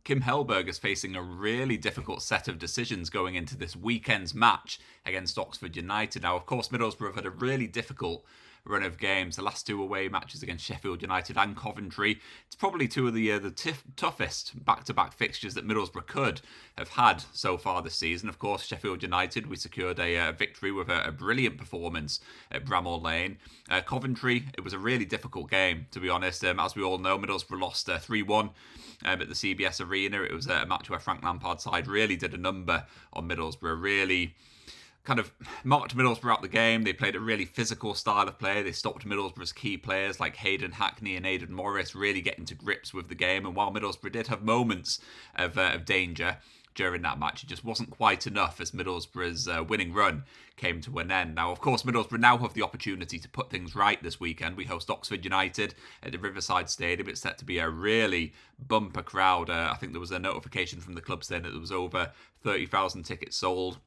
Kim Hellberg is facing a really difficult set of decisions going into this weekend's match against Oxford United. Now, of course, Middlesbrough have had a really difficult run of games. The last two away matches against Sheffield United and Coventry. It's probably two of the toughest back-to-back fixtures that Middlesbrough could have had so far this season. Of course, Sheffield United, we secured a victory with a brilliant performance at Bramall Lane. Coventry, it was a really difficult game, to be honest. As we all know, Middlesbrough lost 3-1 at the CBS Arena. It was a match where Frank Lampard's side really did a number on Middlesbrough, really kind of marked Middlesbrough out the game. They played a really physical style of play. They stopped Middlesbrough's key players like Hayden Hackney and Aidan Morris really getting to grips with the game. And while Middlesbrough did have moments of danger during that match, it just wasn't quite enough as Middlesbrough's winning run came to an end. Now, of course, Middlesbrough now have the opportunity to put things right this weekend. We host Oxford United at the Riverside Stadium. It's set to be a really bumper crowd. I think there was a notification from the club saying that there was over 30,000 tickets sold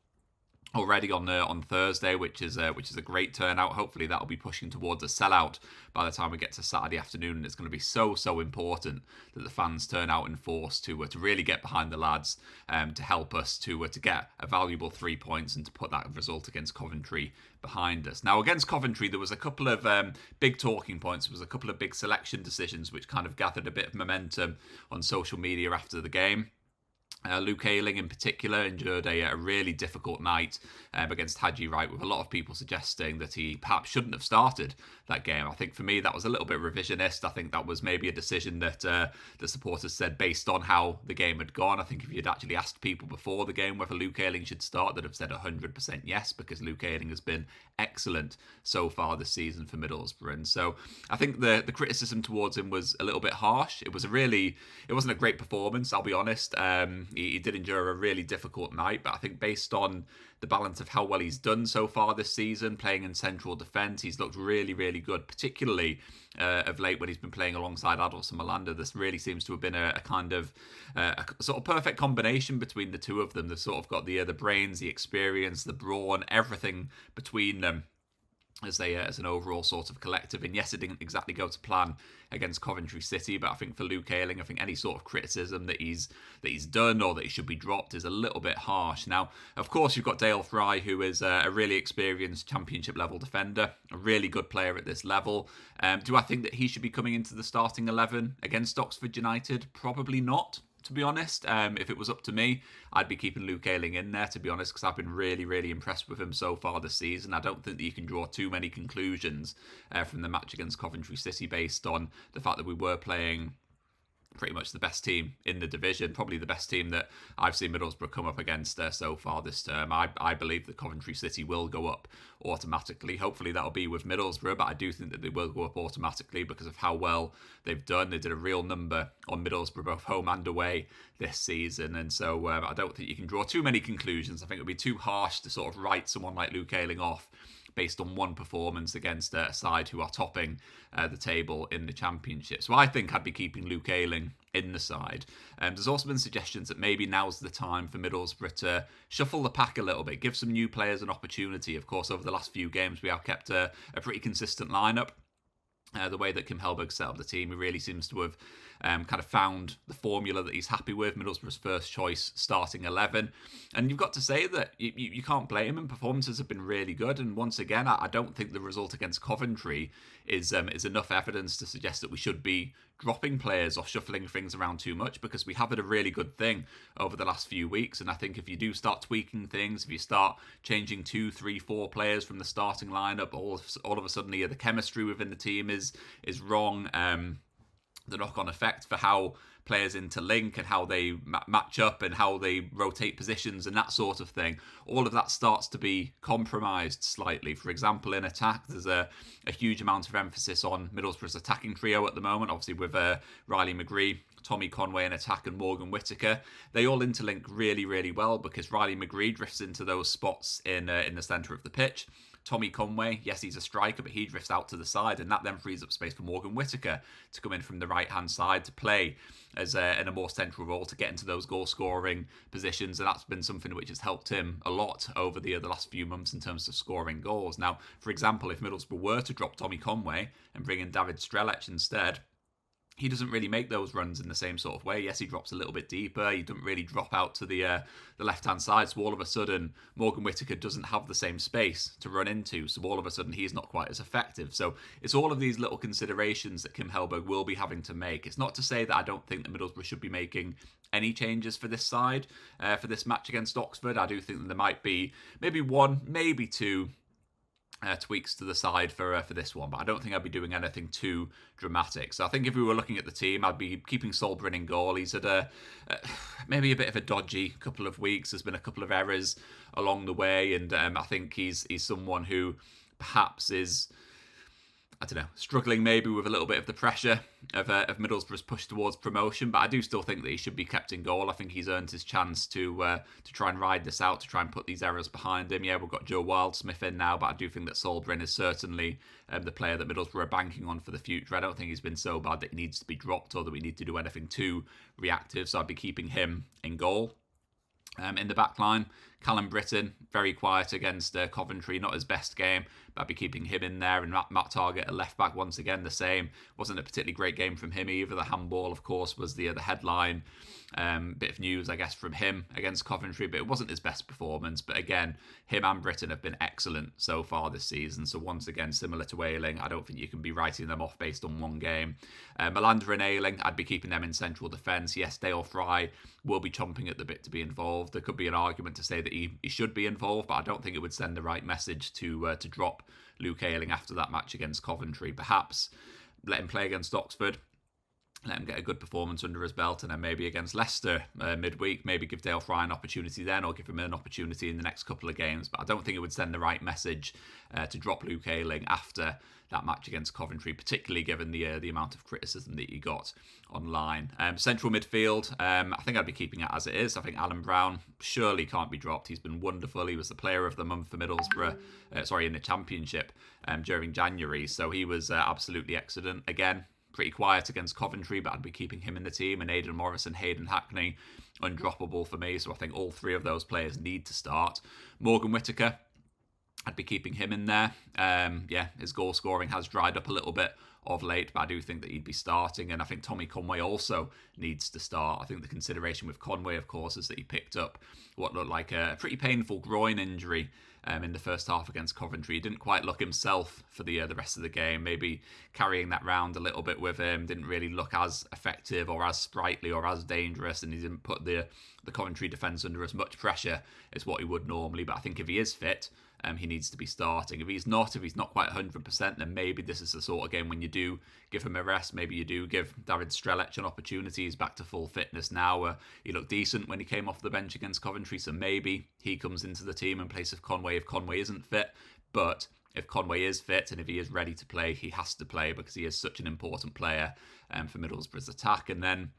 already on Thursday, which is a great turnout. Hopefully that'll be pushing towards a sellout by the time we get to Saturday afternoon, and it's going to be so important that the fans turn out in force to really get behind the lads, to help us to get a valuable 3 points and to put that result against Coventry behind us. Now, against Coventry, there was a couple of big talking points. There was a couple of big selection decisions which kind of gathered a bit of momentum on social media after the game. Luke Ayling in particular endured a really difficult night against Haji Wright, with a lot of people suggesting that he perhaps shouldn't have started that game. I think for me that was a little bit revisionist. I think that was maybe a decision that the supporters said based on how the game had gone. I think if you'd actually asked people before the game whether Luke Ayling should start, they'd have said 100% yes, because Luke Ayling has been excellent so far this season for Middlesbrough. And so I think the criticism towards him was a little bit harsh. It wasn't a great performance, I'll be honest. He did endure a really difficult night, but I think based on the balance of how well he's done so far this season, playing in central defence, he's looked really good, particularly of late when he's been playing alongside Adolfson Malander. This really seems to have been a kind of a sort of perfect combination between the two of them. They've sort of got the brains, the experience, the brawn, everything between them as an overall sort of collective. And yes, it didn't exactly go to plan against Coventry City, but I think for Luke Ayling, I think any sort of criticism that he's done or that he should be dropped is a little bit harsh. Now, of course, you've got Dale Fry, who is a really experienced championship level defender, a really good player at this level. Do I think that he should be coming into the starting 11 against Oxford United? Probably not, to be honest. If it was up to me, I'd be keeping Luke Ayling in there, to be honest, because I've been really impressed with him so far this season. I don't think that you can draw too many conclusions from the match against Coventry City based on the fact that we were playing pretty much the best team in the division, probably the best team that I've seen Middlesbrough come up against so far this term. I believe that Coventry City will go up automatically. Hopefully that'll be with Middlesbrough, but I do think that they will go up automatically because of how well they've done. They did a real number on Middlesbrough, both home and away this season, and so I don't think you can draw too many conclusions. I think it would be too harsh to sort of write someone like Luke Ayling off based on one performance against a side who are topping the table in the Championship. So I think I'd be keeping Luke Ayling in the side. There's also been suggestions that maybe now's the time for Middlesbrough to shuffle the pack a little bit, give some new players an opportunity. Of course, over the last few games, we have kept a pretty consistent lineup. The way that Kim Hellberg set up the team, he really seems to have kind of found the formula that he's happy with. Middlesbrough's first choice starting 11. And you've got to say that you can't blame him. Performances have been really good. And once again, I don't think the result against Coventry is enough evidence to suggest that we should be dropping players or shuffling things around too much, because we have had a really good thing over the last few weeks. And I think if you do start tweaking things, if you start changing 2, 3, 4 players from the starting lineup, all of a sudden the chemistry within the team is wrong. The knock-on effect for how players interlink and how they match up and how they rotate positions and that sort of thing, all of that starts to be compromised slightly. For example, in attack, there's a huge amount of emphasis on Middlesbrough's attacking trio at the moment, obviously with Riley McGree, Tommy Conway in attack and Morgan Whittaker. They all interlink really well because Riley McGree drifts into those spots in the centre of the pitch. Tommy Conway, yes, he's a striker, but he drifts out to the side, and that then frees up space for Morgan Whittaker to come in from the right-hand side to play as in a more central role to get into those goal-scoring positions, and that's been something which has helped him a lot over the last few months in terms of scoring goals. Now, for example, if Middlesbrough were to drop Tommy Conway and bring in David Strelec instead, he doesn't really make those runs in the same sort of way. Yes, he drops a little bit deeper. He doesn't really drop out to the left-hand side. So all of a sudden, Morgan Whittaker doesn't have the same space to run into. So all of a sudden, he's not quite as effective. So it's all of these little considerations that Kim Hellberg will be having to make. It's not to say that I don't think that Middlesbrough should be making any changes for this side, for this match against Oxford. I do think that there might be maybe one, maybe two tweaks to the side for this one, but I don't think I'd be doing anything too dramatic. So I think if we were looking at the team, I'd be keeping Solbryn in goal. He's had maybe a bit of a dodgy couple of weeks. There's been a couple of errors along the way, and I think he's someone who perhaps is, I don't know, struggling maybe with a little bit of the pressure of Middlesbrough's push towards promotion, but I do still think that he should be kept in goal. I think he's earned his chance to try and ride this out, to try and put these errors behind him. Yeah, we've got Joe Wildsmith in now, but I do think that Solbryn is certainly the player that Middlesbrough are banking on for the future. I don't think he's been so bad that he needs to be dropped or that we need to do anything too reactive, so I'd be keeping him in goal. In the back line, Callum Britton, very quiet against Coventry, not his best game, but I'd be keeping him in there. And Matt Targett, a left back, once again the same. Wasn't a particularly great game from him either. The handball, of course, was the headline bit of news, I guess, from him against Coventry, but it wasn't his best performance. But again, him and Britton have been excellent so far this season. So once again, similar to Ayling, I don't think you can be writing them off based on one game. Malander and Ayling, I'd be keeping them in central defence. Yes, Dale Fry will be chomping at the bit to be involved. There could be an argument to say that he should be involved, but I don't think it would send the right message to drop Luke Ayling after that match against Coventry. Perhaps let him play against Oxford, let him get a good performance under his belt, and then maybe against Leicester midweek, maybe give Dale Fry an opportunity then, or give him an opportunity in the next couple of games. But I don't think it would send the right message to drop Luke Ayling after that match against Coventry, particularly given the amount of criticism that he got online. Central midfield, I think I'd be keeping it as it is. I think Alan Brown surely can't be dropped. He's been wonderful. He was the player of the month for Middlesbrough, in the Championship during January. So he was absolutely excellent. Again, pretty quiet against Coventry, but I'd be keeping him in the team. And Aidan Morris and Hayden Hackney, undroppable for me. So I think all three of those players need to start. Morgan Whittaker, I'd be keeping him in there. His goal scoring has dried up a little bit of late, but I do think that he'd be starting. And I think Tommy Conway also needs to start. I think the consideration with Conway, of course, is that he picked up what looked like a pretty painful groin injury in the first half against Coventry. He didn't quite look himself for the rest of the game. Maybe carrying that round a little bit with him, didn't really look as effective or as sprightly or as dangerous, and he didn't put the Coventry defence under as much pressure as what he would normally. But I think if he is fit, he needs to be starting. If he's not quite 100%, then maybe this is the sort of game when you do give him a rest. Maybe you do give David Strelec an opportunity. He's back to full fitness now. He looked decent when he came off the bench against Coventry, so maybe he comes into the team in place of Conway if Conway isn't fit. But if Conway is fit and if he is ready to play, he has to play because he is such an important player for Middlesbrough's attack. And then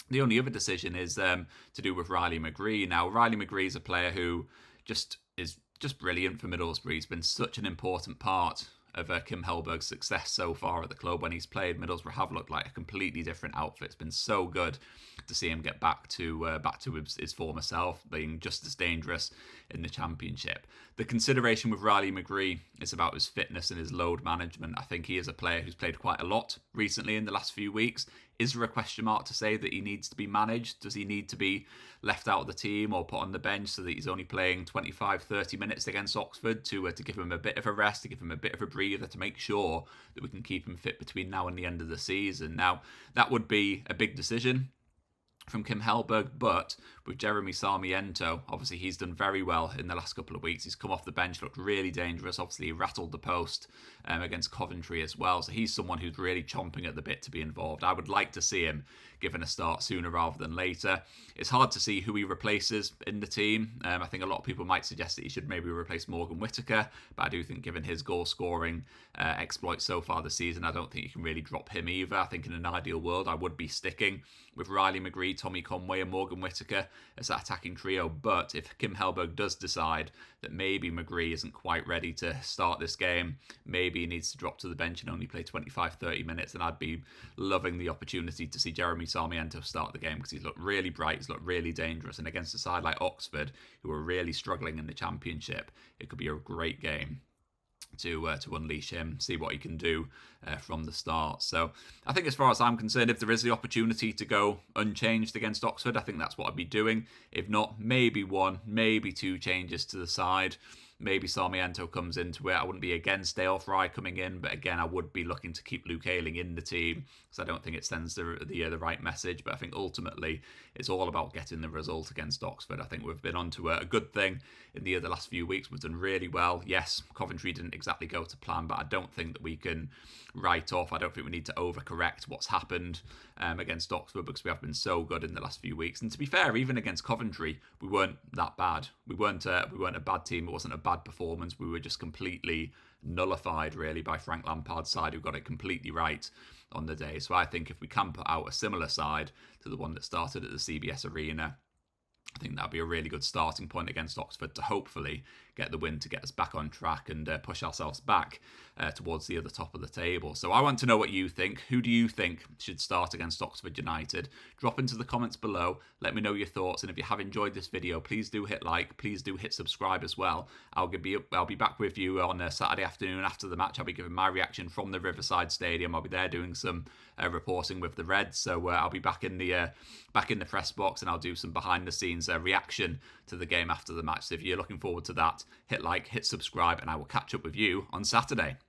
the only other decision is to do with Riley McGree. Now, Riley McGree is a player who is just brilliant for Middlesbrough. He's been such an important part of Kim Hellberg's success so far at the club. When he's played, Middlesbrough have looked like a completely different outfit. It's been so good to see him get back to his former self, being just as dangerous in the Championship. The consideration with Riley McGree is about his fitness and his load management. I think he is a player who's played quite a lot recently in the last few weeks. Is there a question mark to say that he needs to be managed? Does he need to be left out of the team or put on the bench so that he's only playing 25, 30 minutes against Oxford to give him a bit of a rest, to give him a bit of a breather, to make sure that we can keep him fit between now and the end of the season? Now, that would be a big decision from Kim Hellberg, but with Jeremy Sarmiento, obviously he's done very well in the last couple of weeks. He's come off the bench, looked really dangerous. Obviously he rattled the post against Coventry as well, so he's someone who's really chomping at the bit to be involved. I would like to see him given a start sooner rather than later. It's hard to see who he replaces in the team. I think a lot of people might suggest that he should maybe replace Morgan Whittaker, but I do think given his goal scoring exploits so far this season, I don't think you can really drop him either. I think in an ideal world I would be sticking with Riley McGree, Tommy Conway and Morgan Whittaker as that attacking trio. But if Kim Hellberg does decide that maybe McGree isn't quite ready to start this game, maybe he needs to drop to the bench and only play 25, 30 minutes, then I'd be loving the opportunity to see Jeremy Sarmiento start the game because he's looked really bright, he's looked really dangerous, and against a side like Oxford, who are really struggling in the Championship, it could be a great game to unleash him, see what he can do from the start. So I think as far as I'm concerned, if there is the opportunity to go unchanged against Oxford, I think that's what I'd be doing. If not, maybe one, maybe two changes to the side. Maybe Sarmiento comes into it. I wouldn't be against Dale Fry coming in, but again, I would be looking to keep Luke Ayling in the team because I don't think it sends the right message. But I think ultimately it's all about getting the result against Oxford. I think we've been onto a good thing in the last few weeks. We've done really well. Yes, Coventry didn't exactly go to plan, but I don't think that we can write off. I don't think we need to overcorrect what's happened against Oxford because we have been so good in the last few weeks. And to be fair, even against Coventry, we weren't that bad. We weren't a bad team. It wasn't a bad performance. We were just completely nullified, really, by Frank Lampard's side, who got it completely right on the day. So I think if we can put out a similar side to the one that started at the CBS Arena, I think that'd be a really good starting point against Oxford to hopefully get the win to get us back on track and push ourselves back towards the other top of the table. So I want to know what you think. Who do you think should start against Oxford United? Drop into the comments below. Let me know your thoughts. And if you have enjoyed this video, please do hit like. Please do hit subscribe as well. I'll be back with you on a Saturday afternoon after the match. I'll be giving my reaction from the Riverside Stadium. I'll be there doing some reporting with the Reds. So I'll be back in the press box and I'll do some behind the scenes reaction to the game after the match. So if you're looking forward to that, hit like, hit subscribe, and I will catch up with you on Saturday.